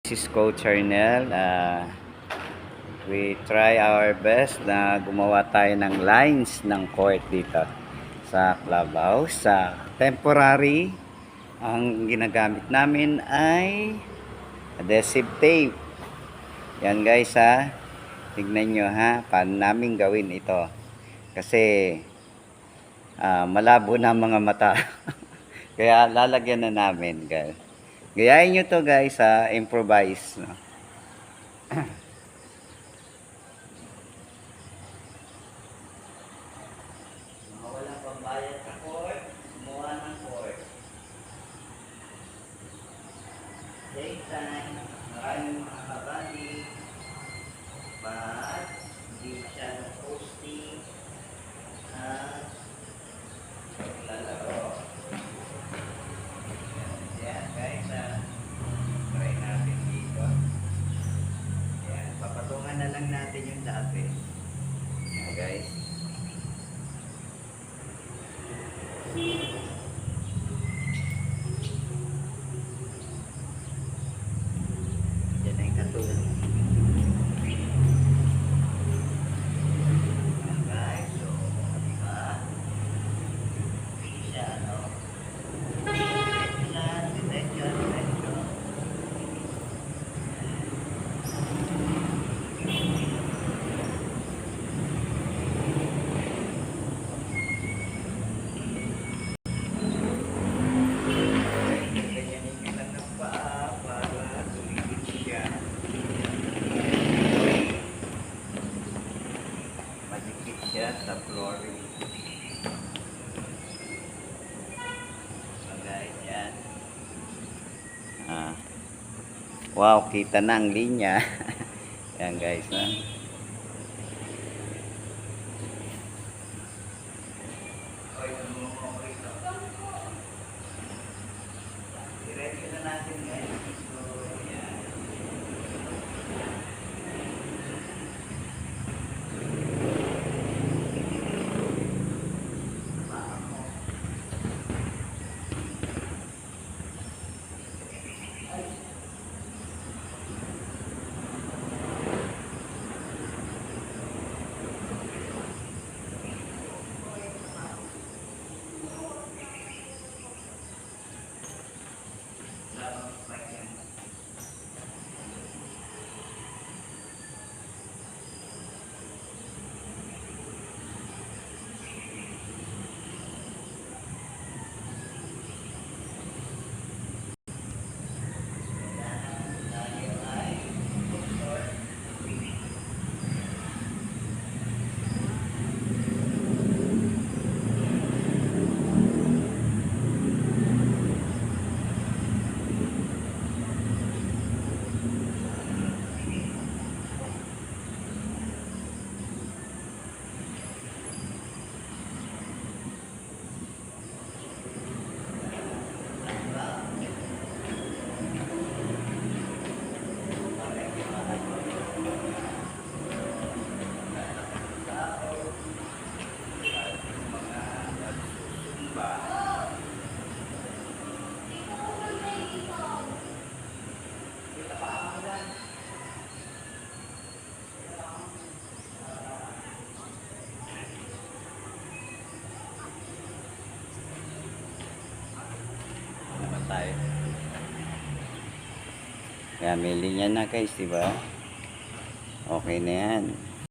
This is Coach Arnel. We try our best na gumawa tayo ng lines ng court dito sa clubhouse. Sa temporary, ang ginagamit namin ay adhesive tape. Yan guys ha. Tignan nyo ha. Paano namin gawin ito. Kasi malabo na mga mata. Kaya lalagyan na namin guys. Gayahin nyo to guys ha. Improvise. No? Walang pambayad sa court, gumawa ng court. Take time, maraming mga kabali, but hindi masyadong posting at lalaro. Yan guys, try natin dito. Yan, papatungan na lang natin yung dati. Yan guys. Yan ay katulad. Yan guys, so diba? Siya ano? Diretso. Madikit siya sa flooring. So guys, yan. Wow, kita na ang linya. Yan guys, ha. Diretso na natin guys. So, yan. Tayo. Kaya may linya na guys, diba? Okay na yan.